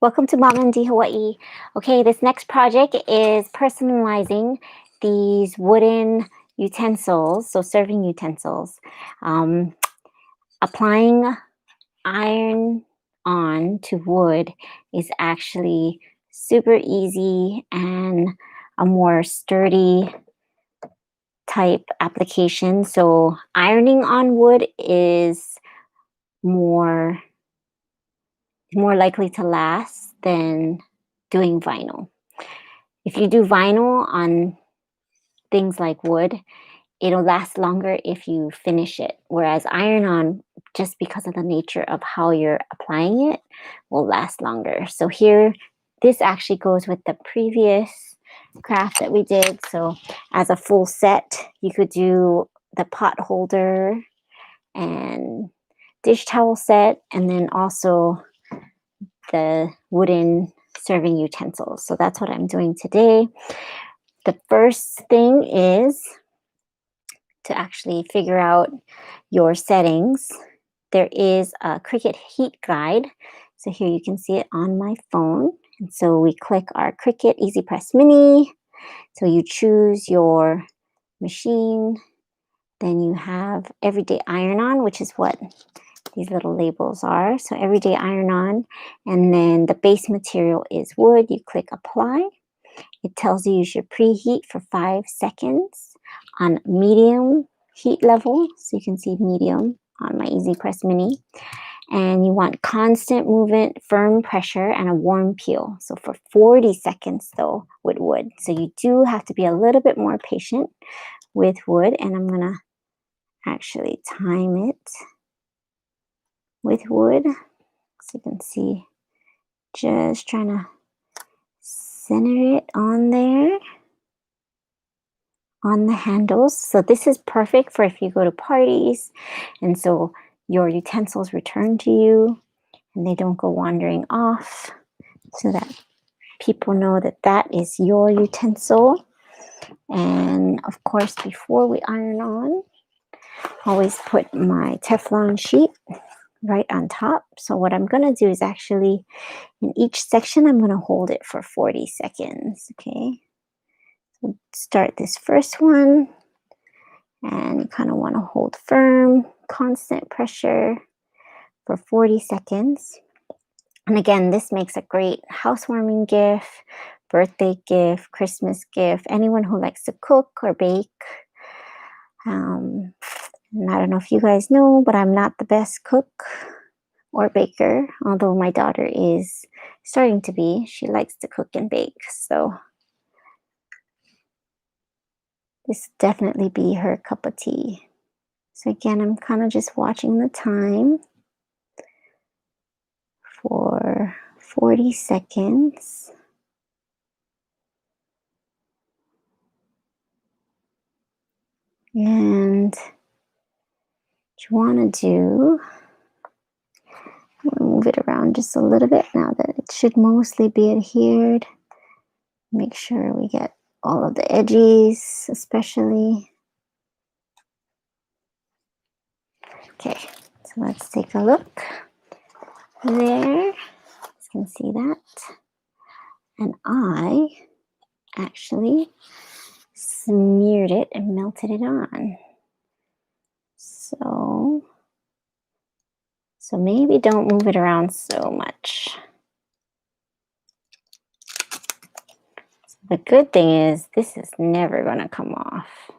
Welcome to Mom and D Hawaii. Okay, this next project is personalizing these wooden utensils, so serving utensils. Applying iron on to wood is actually super easy and a more sturdy type application. So ironing on wood is more likely to last than doing vinyl. If you do vinyl on things like wood, it'll last longer if you finish it. Whereas iron on, just because of the nature of how you're applying it, will last longer. So here, this actually goes with the previous craft that we did. So as a full set, you could do the pot holder and dish towel set, and then also the wooden serving utensils. So that's what I'm doing today. The first thing is to actually figure out your settings. There is a Cricut heat guide. So here you can see it on my phone. And so we click our Cricut EasyPress Mini. So you choose your machine. Then you have everyday iron on, which is what these little labels are. So everyday iron on. And then the base material is wood. You click apply. It tells you should preheat for 5 seconds on medium heat level. So you can see medium on my EasyPress Mini. And you want constant movement, firm pressure, and a warm peel. So for 40 seconds though with wood. So you do have to be a little bit more patient with wood. And I'm going to actually time it with wood. So you can see, just trying to center it on there, on the handles. So this is perfect for if you go to parties and so your utensils return to you and they don't go wandering off, so that people know that that is your utensil. And of course, before we iron on, always put my Teflon sheet right on top. So what I'm going to do is actually, in each section, I'm going to hold it for 40 seconds. Okay. So start this first one, and you kind of want to hold firm, constant pressure for 40 seconds. And again, this makes a great housewarming gift, birthday gift, Christmas gift, anyone who likes to cook or bake. And I don't know if you guys know, but I'm not the best cook or baker, although my daughter is starting to be. She likes to cook and bake, so this definitely be her cup of tea. So again, I'm kind of just watching the time for 40 seconds. And what you want to do, I'm going to move it around just a little bit now that it should mostly be adhered. Make sure we get all of the edges, especially. Okay, so let's take a look. There, you can see that. And I actually smeared it and melted it on. So maybe don't move it around so much. The good thing is this is never going to come off.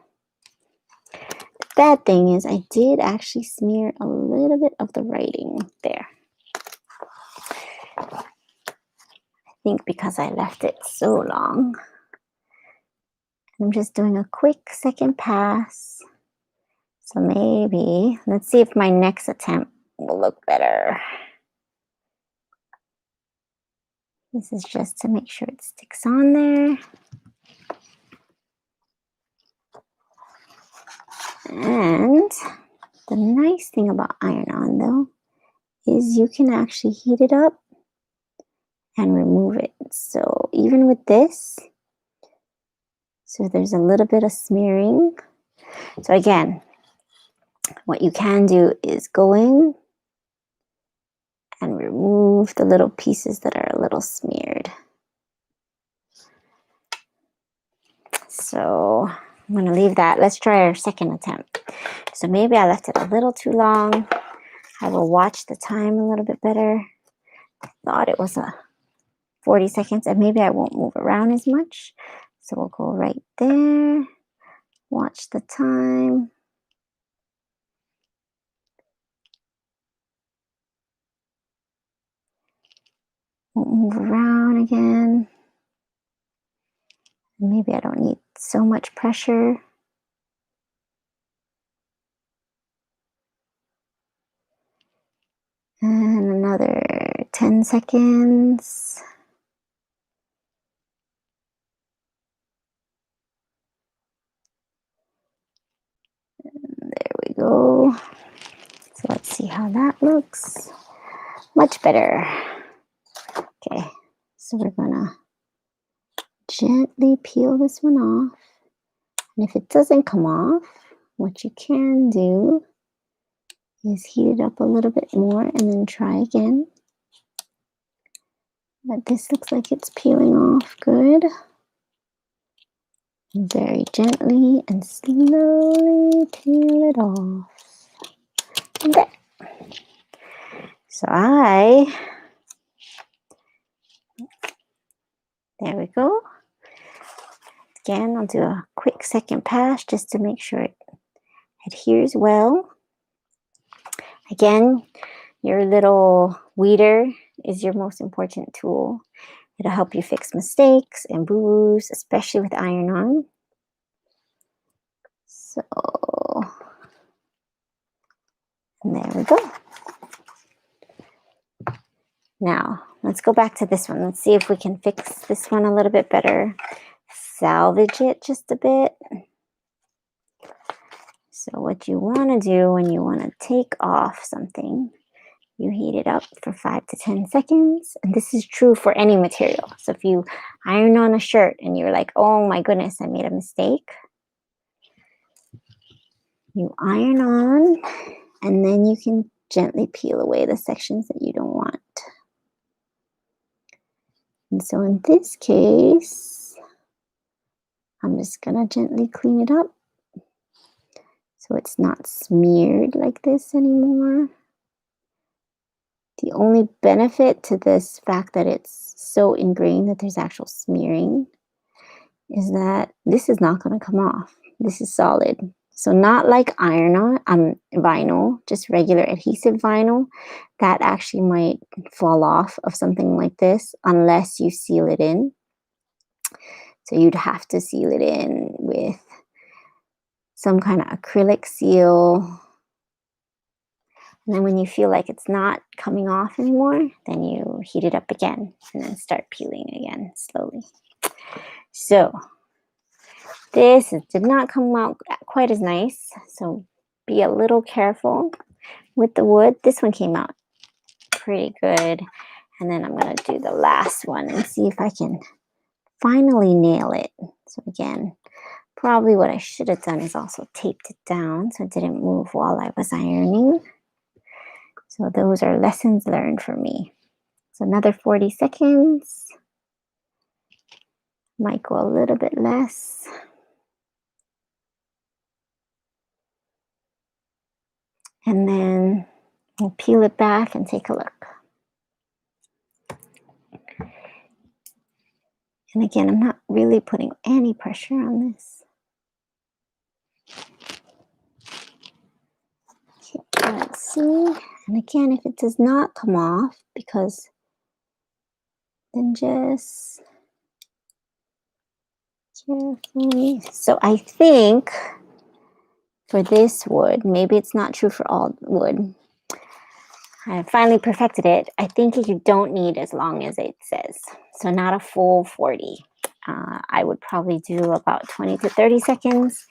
The bad thing is I did actually smear a little bit of the writing there. I think because I left it so long. I'm just doing a quick second pass. So maybe, let's see if my next attempt will look better. This is just to make sure it sticks on there. And the nice thing about iron-on though is you can actually heat it up and remove it. So even with this, so there's a little bit of smearing. So again, what you can do is go in and remove the little pieces that are a little smeared. So I'm going to leave that. Let's try our second attempt. So maybe I left it a little too long. I will watch the time a little bit better. Thought it was 40 seconds, and maybe I won't move around as much. So we'll go right there. Watch the time. Won't move around again. Maybe I don't need so much pressure. And another 10 seconds. And there we go. So let's see how that looks. Much better. Okay, so we're gonna gently peel this one off. And if it doesn't come off, what you can do is heat it up a little bit more and then try again. But this looks like it's peeling off good. Very gently and slowly peel it off. There. So there we go. Again, I'll do a quick second pass just to make sure it adheres well. Again, your little weeder is your most important tool. It'll help you fix mistakes and boo-boos, especially with iron-on. So, and there we go. Now, let's go back to this one. Let's see if we can fix this one a little bit better. Salvage it just a bit. So what you want to do when you want to take off something, you heat it up for 5 to 10 seconds. And this is true for any material. So if you iron on a shirt and you're like, oh my goodness, I made a mistake. You iron on, and then you can gently peel away the sections that you don't want. And so in this case, I'm just going to gently clean it up so it's not smeared like this anymore. The only benefit to this fact that it's so ingrained that there's actual smearing is that this is not going to come off. This is solid. So not like iron-on, vinyl, just regular adhesive vinyl, that actually might fall off of something like this unless you seal it in. So you'd have to seal it in with some kind of acrylic seal. And then when you feel like it's not coming off anymore, then you heat it up again and then start peeling again slowly. So this did not come out quite as nice, so be a little careful with the wood. This one came out pretty good. And then I'm going to do the last one and see if I can finally nail it. So again, probably what I should have done is also taped it down so it didn't move while I was ironing. So those are lessons learned for me. So another 40 seconds. Might go a little bit less. And then we'll peel it back and take a look. And again, I'm not really putting any pressure on this. Okay, let's see. And again, if it does not come off, then just carefully. So I think for this wood, maybe it's not true for all wood. I finally perfected it. I think you don't need as long as it says. So not a full 40. I would probably do about 20 to 30 seconds.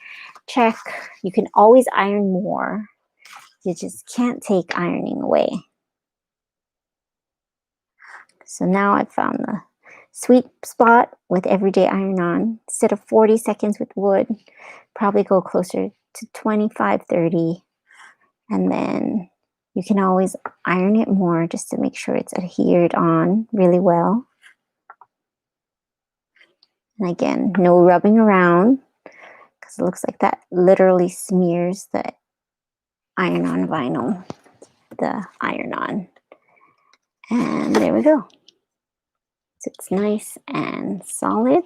Check. You can always iron more. You just can't take ironing away. So now I've found the sweet spot with everyday iron-on. Instead of 40 seconds with wood, probably go closer to 25, 30, and then You can always iron it more just to make sure it's adhered on really well. And again, no rubbing around, because it looks like that literally smears the iron-on vinyl, the iron-on. And there we go. So it's nice and solid.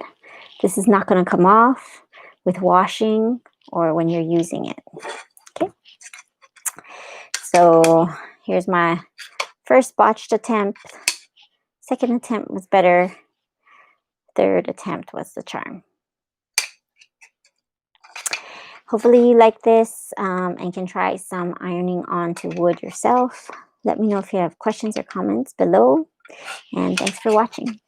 This is not going to come off with washing or when you're using it. Okay. So here's my first botched attempt. Second attempt was better. Third attempt was the charm. Hopefully you like this and can try some ironing onto wood yourself. Let me know if you have questions or comments below. And thanks for watching.